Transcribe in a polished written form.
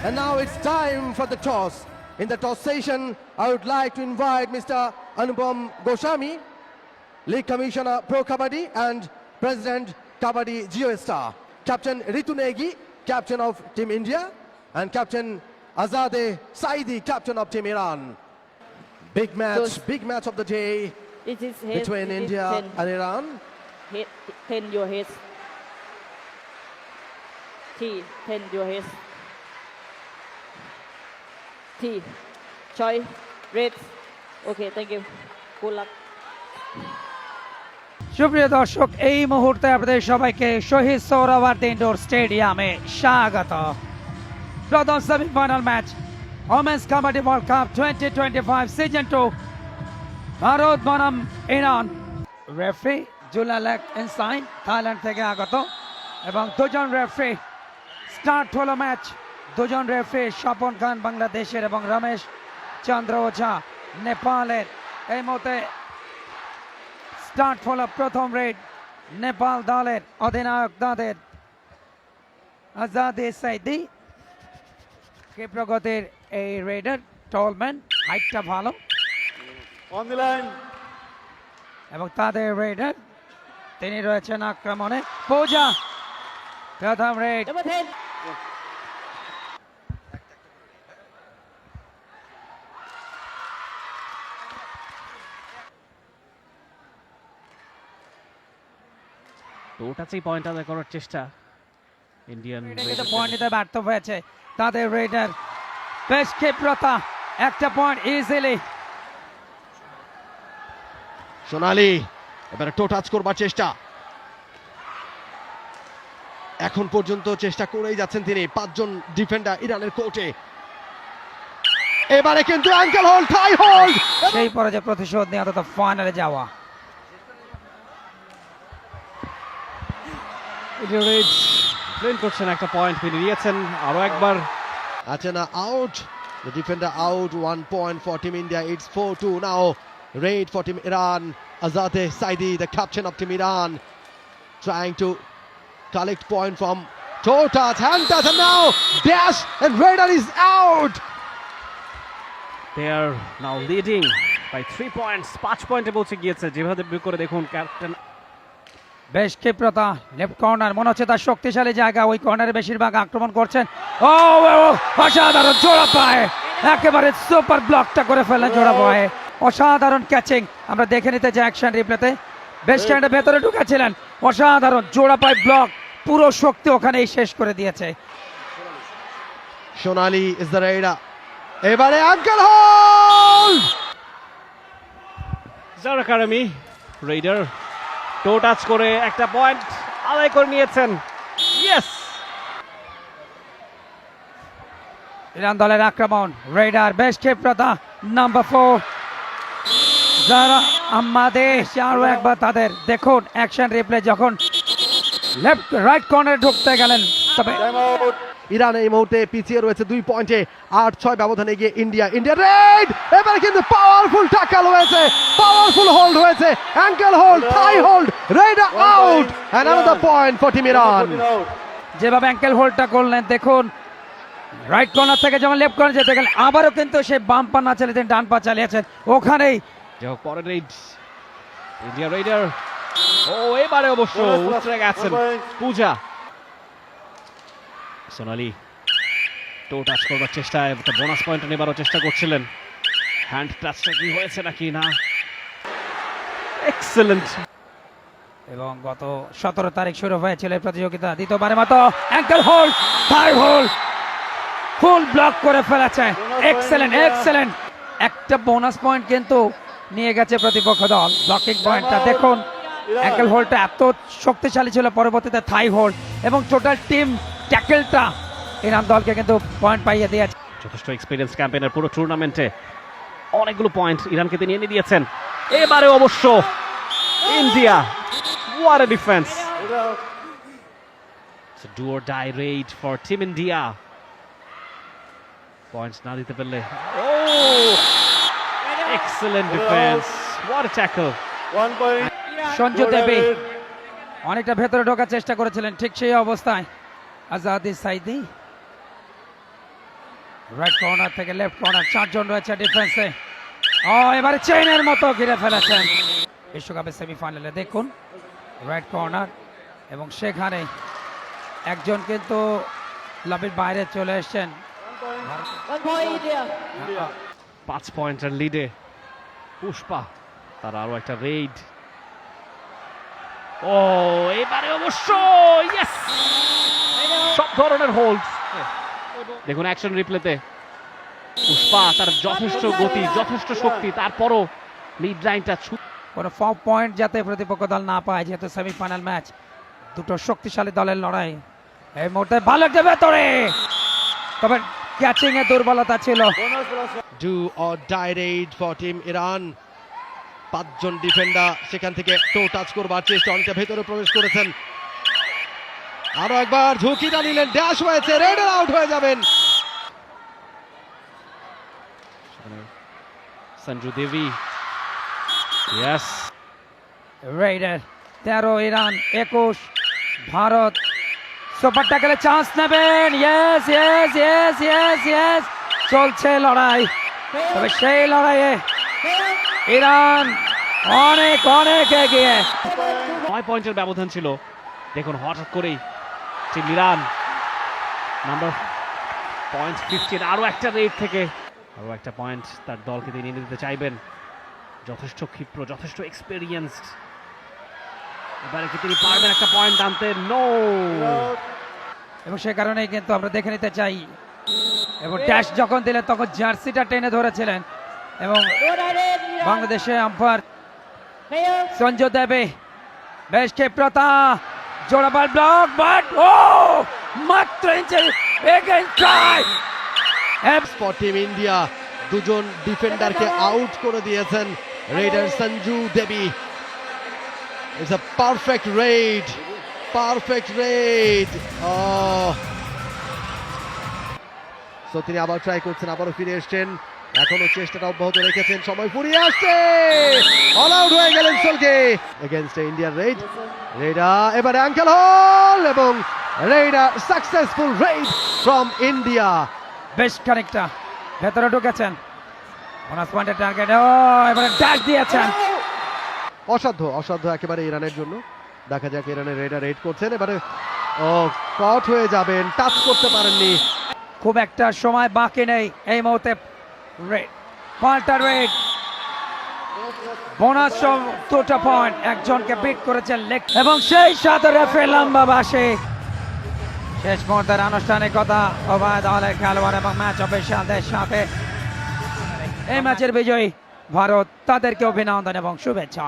And now it's time for the toss. In the toss session, I would like to invite Mr. Anupam Goswami, League Commissioner Pro Kabaddi and President Kabaddi GeoStar, Captain Ritu Negi, Captain of Team India, and Captain Azadeh Saidi, Captain of Team Iran. Big match of the day It is between India and Iran. 10 your head. T 10 your head. T Choi red. Okay, thank you. Good luck. সুপ্রিয় দর্শক, এই মুহূর্তে আপনাদের সবাইকে Shaheed Suhrawardy indoor স্টেডিয়ামে স্বাগত। প্রথম semifinal match women's kabaddi world cup 2025 season 2 Bharat বনাম ইরান। রেফারি জুলালেক ইনসাইন থাইল্যান্ড থেকে আগত এবং দুজন রেফারি। স্টার্ট হলো ম্যাচ। দুজন রেফারি স্বপন খান বাংলাদেশের এবং রমেশ চন্দ্র ওঝা নেপালের। এই মুহূর্তে স্টার্ট হলো প্রথম রেড। নেপাল দলের অধিনায়ক তাদের আজাদে সাইদি, কে প্রগতির এই রেডার, টলম্যান, হাইটটা ভালো On the line. এবং তাদের রেডার তিনি রয়েছেন আক্রমণে। পূজা প্রথম রেড। Number 10. ওটাতেই পয়েন্ট আদায় করার চেষ্টা ইন্ডিয়ান। পয়েন্ট নিতে ব্যর্থ হয়েছে তাদের রেডার। বেশ ক্ষিপ্রতা, একটা পয়েন্ট ইজিলি। সোনালি এবারে টো টাচ করবার চেষ্টা, এখন পর্যন্ত চেষ্টা করেই যাচ্ছেন তিনি। পাঁচজন ডিফেন্ডার ইরানের কোর্টে। এবারে কিন্তু অ্যাঙ্কেল হোল্ড, থাই হোল্ড। সেই পরাজয় প্রতিশোধ নিয়ে অন্তত ফাইনালে যাওয়া। প্লেন করছেন, একটা পয়েন্ট ফিরে নিয়েছেন আরো একবার। Achana out, the defender out, 1 point for Team India. It's 4-2 now. Raid for Team Iran. Azadeh Saidi, the captain of Team Iran, trying to collect point from toe touch, hand touch, and now dash, and Raider is out. They are now leading by 3 points. 5 পয়েন্টে পৌঁছে গিয়েছে। যেভাবে করে দেখুন captain. বেশ ক্ষিপ্রতা, left corner মনে হচ্ছে তার শক্তিশালী জায়গা। ওই কর্নারে বেশিরভাগ আক্রমণ করছেন। ও অসাধারণ জোড়া পায়, একেবারে সুপার ব্লকটা করে ফেললেন জোড়া পায়ে। অসাধারণ ক্যাচিং আমরা দেখে নিতে চাই অ্যাকশন রিপ্লেতে। বেশ স্ট্যান্ডের ভেতরে ঢুকেছিলেন, অসাধারণ জোড়া পায় ব্লক, পুরো শক্তি ওখানেই শেষ করে দিয়েছে। Sonali is the Raider. এবারে ankle hold. জারা কারামি রেইডার টো টাচ করে একটা পয়েন্ট আদায় করে নিয়েছেন। ইয়েস, ইরান দলের আক্রমণ। রেডার বেশ ক্ষিপ্রতা, নাম্বার 4 যারা আমাদের আরো একবার তাদের দেখুন অ্যাকশন রিপ্লে, যখন লেফট রাইট কর্নারে ঢুকতে গেলেন। তবে Time out. ইরান এই মুহূর্তে পিছিয়ে রয়েছে 2 পয়েন্টে, 8-6 ব্যবধানে এগিয়ে ইন্ডিয়া। রেড এবারে কিন্তু পাওয়ারফুল ট্যাকল হয়েছে, পাওয়ারফুল হোল্ড হয়েছে, ankle hold, thigh hold, raider out, and another point for team Iran. 14 out. যেভাবে অ্যাঙ্কেল হোল্ডটা করলেন দেখুন, রাইট কর্নার থেকে যেমন লেফট কর্নার যেতে গেলেন, আবারও কিন্তু সে বাম পা না চালিয়েছেন, ডান পা চালিয়েছেন ওখানেই। পরের রেড ইন্ডিয়া রেইডার। ও এবারে অবশ্য উতরে গেছেন পূজা। সোনালি টো টাচ করবার চেষ্টা, একটা বোনাস পয়েন্ট নেবারও চেষ্টা করছিলেন। হ্যান্ড টাচটা কি হয়েছে নাকি না। এক্সেলেন্ট। এবং গত 17 তারিখ শুরু হয়েছিল এই প্রতিযোগিতা, দ্বিতীয়বারের মতো অ্যাঙ্কেল হোল্ড, থাই হোল্ড, ফুল ব্লক করে ফেলেছে। এক্সেলেন্ট এক্সেলেন্ট, একটা বোনাস পয়েন্ট কিন্তু নিয়ে গেছে প্রতিপক্ষ দল। ব্লকিং পয়েন্টটা দেখুন, অ্যাঙ্কেল হোল্ডটা এত শক্তিশালী ছিল, পরবর্তীতে থাই হোল্ড এবং টোটাল টিম ট্যাকেলটা ইরান দলকে কিন্তু পয়েন্ট পাইয়ে দিয়েছে। যথেষ্ট এক্সপিরিয়েন্স ক্যাম্পেইনের পুরো টুর্নামেন্টে অনেকগুলো পয়েন্ট ইরানকে তিনি এনে দিয়েছেন। এবারে অবশ্য India, what a defense. It's a do or die raid for Team India. Points না দিতে পারলে, oh, excellent defense, what a tackle. 1 point. Sanju দেবী অনেকটা ভেতরে ঢোকার চেষ্টা করেছিলেন, ঠিক সেই অবস্থায় আজাদে সাইদি রাইট কর্নার থেকে লেফট কর্নার 4 জন রয়েছে ডিফেন্সে। এবারে চেইনের মতো ঘিরে ফেলেছেন বিশ্বকাপের সেমিফাইনালে। দেখুন রাইট কর্নার এবং সেখানে একজন কিন্তু লবির বাইরে চলে এসেছেন। 1 point India. 5 পয়েন্টের লিডে পুষ্পা, তার আরো একটা রেইড। এবারে অবশ্য ইয়েস, সব ধরনের হোল্ড। দেখুন অ্যাকশন রিপ্লেতে পুষ্পা, তার যথেষ্ট গতি, যথেষ্ট শক্তি, তারপরও মিড লাইনটা কোনো 4 পয়েন্ট যাতে প্রতিপক্ষ দল না পায়, যেহেতু সেমিফাইনাল ম্যাচ, দুটো শক্তিশালী দলের লড়াই। এই মুহূর্তে ভালো একটা ভেতরে, তবে ক্যাচিং এ দুর্বলতা ছিল। Do or die raid for team Iran. 5 জন ডিফেন্ডার সেখান থেকে টো টাচ করবার চেষ্টা, অনেকটা ভেতরে প্রবেশ করেছেন। আরো একবার ঝুঁকিটা নিলেন, ড্যাশ হয়েছে, রেডার আউট হয়ে যাবেন। Sanju Devi, yes, raider 13, Iran 21। Bharat super ট্যাকলে চান্স নেবেন। Yes yes yes yes yes, চলছে লড়াই, তবে সেই লড়াইয়ে ইরান অনেক অনেক এগিয়ে। 9 পয়েন্টের ব্যবধান ছিল। দেখুন হঠাৎ করেই টিম ইরান নাম্বার পয়েন্ট 15, আরো একটা রেড থেকে আরো একটা পয়েন্ট তার দলকে তিনি এনে দিতে চাইবেন। যথেষ্ট ক্ষিপ্র, যথেষ্ট এক্সপেরিয়েন্সড। এবারে কি তিনি পারবেন একটা পয়েন্ট আনতে? নো। এবং সে কারণেই কিন্তু আমরা দেখে নিতে চাই, এবং ড্যাশ যখন দিলেন তখন জার্সিটা টেনে ধরেছিলেন এবং বাংলাদেশে আম্পায়ার সঞ্জু দেবী, বেশ ক্ষিপ্রতা, জোড়াবার ব্লক, বাট মাত্র inch again try. For team India 2 জন ডিফেন্ডারকে আউট করে দিয়েছেন raider Sanju Devi. It's a perfect raid, perfect raid. So তিনি আবার ট্রাই করছেন, আবারও ফিরে এসছেন, এখনো চেষ্টাটা অব্যাহত রেখেছেন, সময় ফুরিয়ে আসছে, অল আউট হয়ে গেলেন সোলকে এগেইনস্ট ইন্ডিয়ান রেড। রেডা এবারে অ্যাঙ্কেল হোল এবং রেডা সাকসেসফুল রেড ফ্রম ইন্ডিয়া। বেশ খানিকটা ভেতরে ঢুকেছেন, বোনাস পয়েন্টের টার্গেট, এবারে ড্যাশ দিয়েছেন। অসাধ্য, অসাধ্য একেবারে ইরানের জন্য। দেখা যাক ইরানের রেডার রেড করছেন, এবারে কট হয়ে যাবেন, টাচ করতে পারেননি। খুব একটা সময় বাকি নেই এই মুহূর্তে। রেড পাল্টা রেড, বোনাস 2টা পয়েন্ট, একজনকে বিট করেছেন লেগ, এবং সেই সাথে রেফারি লম্বা বাসে। শেষ মুহূর্তের আনুষ্ঠানিকতা উভয় দলের খেলোয়াড় এবং ম্যাচ অফিসিয়ালদের সাথে। এই ম্যাচের বিজয়ী ভারত, তাদেরকে অভিনন্দন এবং শুভেচ্ছা।